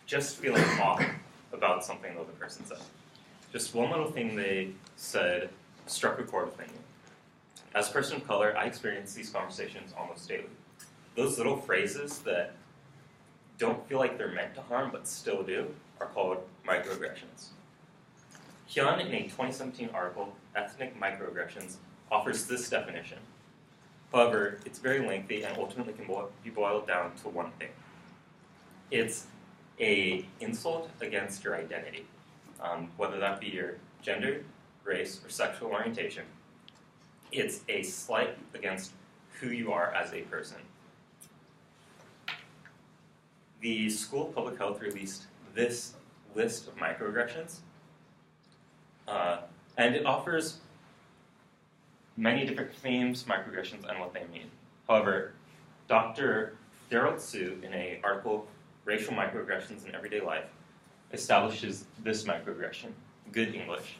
just feeling off about something the other person said. Just one little thing they said struck a chord with me. As a person of color, I experience these conversations almost daily. Those little phrases that don't feel like they're meant to harm but still do are called microaggressions. Hyun, in a 2017 article, Ethnic Microaggressions, offers this definition. However, it's very lengthy and ultimately can be boiled down to one thing. It's an insult against your identity, whether that be your gender, race, or sexual orientation. It's a slight against who you are as a person. The School of Public Health released this list of microaggressions, and it offers many different themes, microaggressions, and what they mean. However, Dr. Daryl Tsu, in an article, Racial Microaggressions in Everyday Life, establishes this microaggression, good English.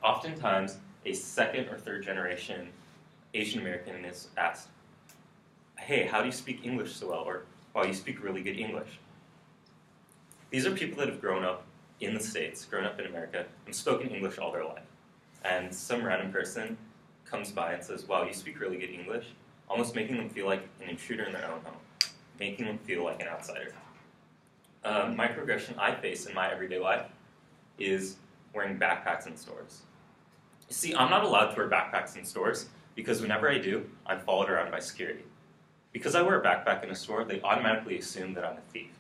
Oftentimes, a second or third generation Asian American is asked, hey, how do you speak English so well? Or, wow, you speak really good English. These are people that have grown up in the States, grown up in America, and spoken English all their life. And some random person comes by and says, wow, you speak really good English, almost making them feel like an intruder in their own home, making them feel like an outsider. Microaggression I face in my everyday life is wearing backpacks in stores. You see, I'm not allowed to wear backpacks in stores because whenever I do, I'm followed around by security. Because I wear a backpack in a store, they automatically assume that I'm a thief.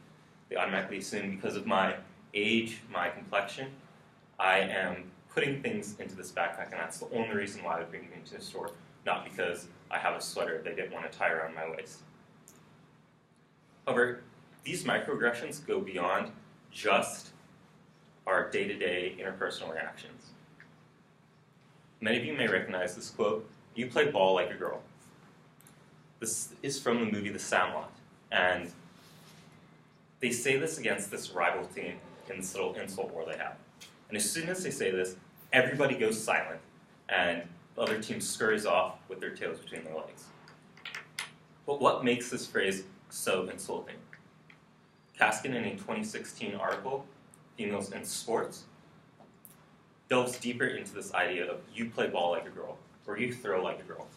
They automatically assume because of my age, my complexion, I am putting things into this backpack, and that's the only reason why they bring me into the store, not because I have a sweater they didn't want to tie around my waist. However, these microaggressions go beyond just our day-to-day interpersonal reactions. Many of you may recognize this quote, "You play ball like a girl." This is from the movie The Sandlot, and they say this against this rival team in this little insult war they have. And as soon as they say this, everybody goes silent, and the other team scurries off with their tails between their legs. But what makes this phrase so insulting? Kaskin, in a 2016 article, Females in Sports, delves deeper into this idea of you play ball like a girl, or you throw like a girl.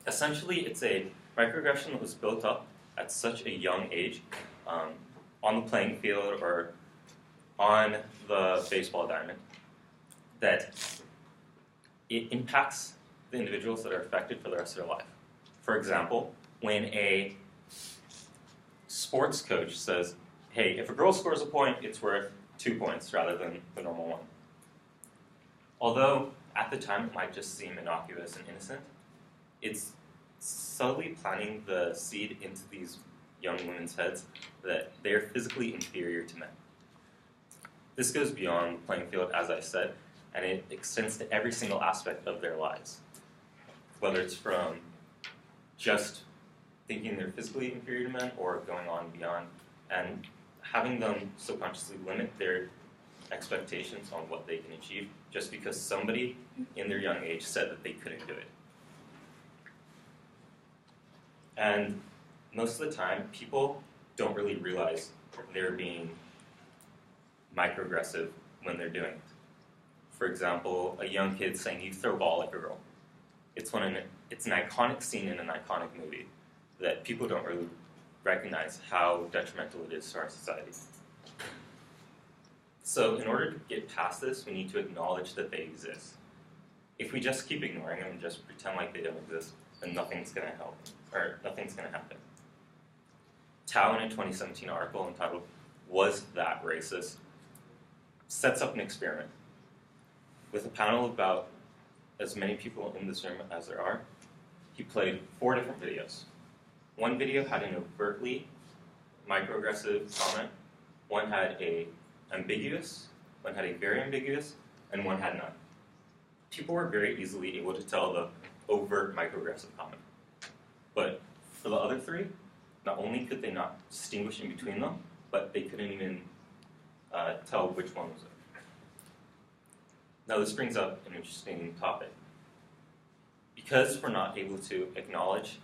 Essentially, it's a microaggression that was built up at such a young age, on the playing field or on the baseball diamond, that it impacts the individuals that are affected for the rest of their life. For example, when a sports coach says, hey, if a girl scores a point, it's worth 2 points rather than the normal one. Although at the time it might just seem innocuous and innocent, it's subtly planting the seed into these young women's heads that they're physically inferior to men. This goes beyond the playing field, as I said, and it extends to every single aspect of their lives. Whether it's from just thinking they're physically inferior to men or going on beyond and having them subconsciously limit their expectations on what they can achieve just because somebody in their young age said that they couldn't do it. And most of the time, people don't really realize they're being microaggressive when they're doing it. For example, a young kid saying, you throw ball like a girl. It's an iconic scene in an iconic movie that people don't really recognize how detrimental it is to our society. So in order to get past this, we need to acknowledge that they exist. If we just keep ignoring them and just pretend like they don't exist, then nothing's going to help, or nothing's going to happen. Tao, in a 2017 article entitled, Was That Racist?, sets up an experiment. With a panel of about as many people in this room as there are, he played 4 different videos. One video had an overtly microaggressive comment, one had a ambiguous, one had a very ambiguous, and one had none. People were very easily able to tell the overt microaggressive comment. But for the other 3, not only could they not distinguish in between them, but they couldn't even tell which one was it. Now this brings up an interesting topic. Because we're not able to acknowledge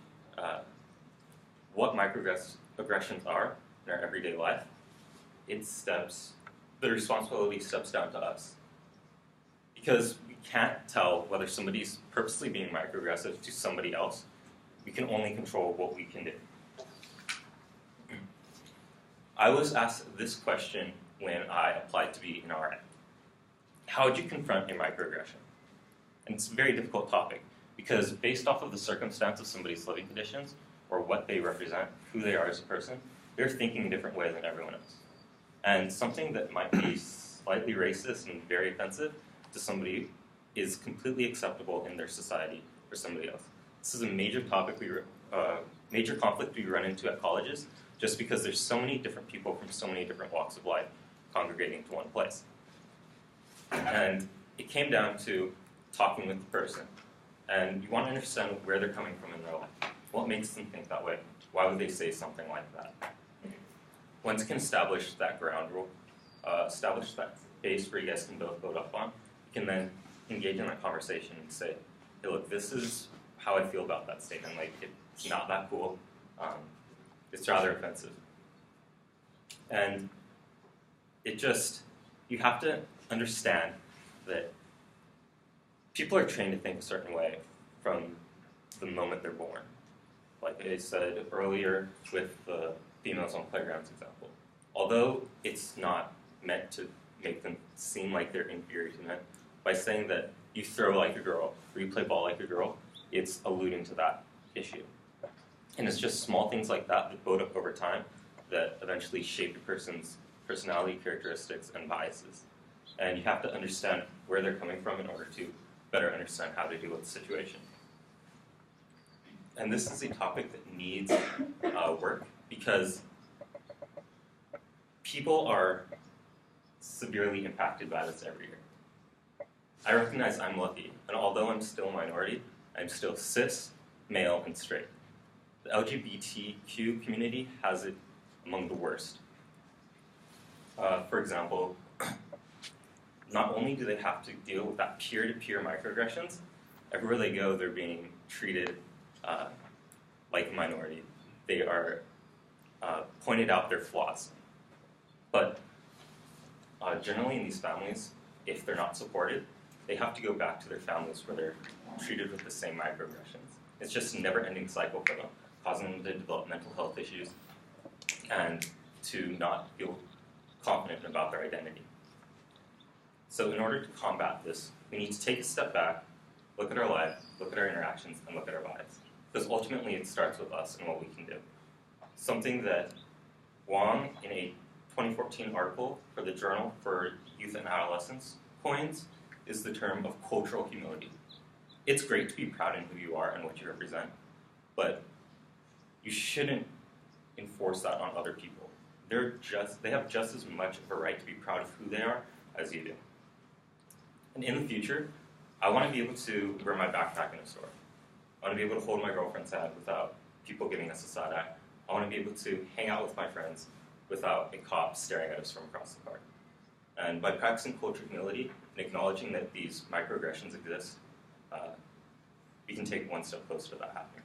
what microaggressions are in our everyday life, the responsibility steps down to us. Because we can't tell whether somebody's purposely being microaggressive to somebody else. We can only control what we can do. I was asked this question when I applied to be an RN. How would you confront a microaggression? And it's a very difficult topic because based off of the circumstance of somebody's living conditions or what they represent, who they are as a person, they're thinking a different way than everyone else. And something that might be slightly racist and very offensive to somebody is completely acceptable in their society for somebody else. This is a major topic major conflict we run into at colleges just because there's so many different people from so many different walks of life congregating to one place. And it came down to talking with the person. And you want to understand where they're coming from in their life. What makes them think that way? Why would they say something like that? Once you can establish that ground rule, establish that base where you guys can both vote up on, you can then engage in that conversation and say, hey, look, this is how I feel about that statement. Like, it's not that cool. It's rather offensive. And you have to understand that people are trained to think a certain way from the moment they're born. Like I said earlier with the females on playgrounds example. Although it's not meant to make them seem like they're inferior to men, by saying that you throw like a girl or you play ball like a girl, it's alluding to that issue. And it's just small things like that that build up over time that eventually shape a person's personality characteristics and biases. And you have to understand where they're coming from in order to better understand how to deal with the situation. And this is a topic that needs work because people are severely impacted by this every year. I recognize I'm lucky, and although I'm still a minority, I'm still cis, male, and straight. The LGBTQ community has it among the worst. For example, not only do they have to deal with that peer-to-peer microaggressions, everywhere they go, they're being treated like a minority. They are pointed out their flaws. But generally in these families, if they're not supported, they have to go back to their families where they're treated with the same microaggressions. It's just a never-ending cycle for them, causing them to develop mental health issues and to not feel confident about their identity. So in order to combat this, we need to take a step back, look at our life, look at our interactions, and look at our lives. Because ultimately it starts with us and what we can do. Something that Wong, in a 2014 article for the Journal for Youth and Adolescence, coins is the term of cultural humility. It's great to be proud in who you are and what you represent, but you shouldn't enforce that on other people. They have just as much of a right to be proud of who they are as you do. And in the future, I want to be able to wear my backpack in a store. I want to be able to hold my girlfriend's hand without people giving us a side eye. I want to be able to hang out with my friends without a cop staring at us from across the park. And by practicing cultural humility and acknowledging that these microaggressions exist, we can take one step closer to that happening.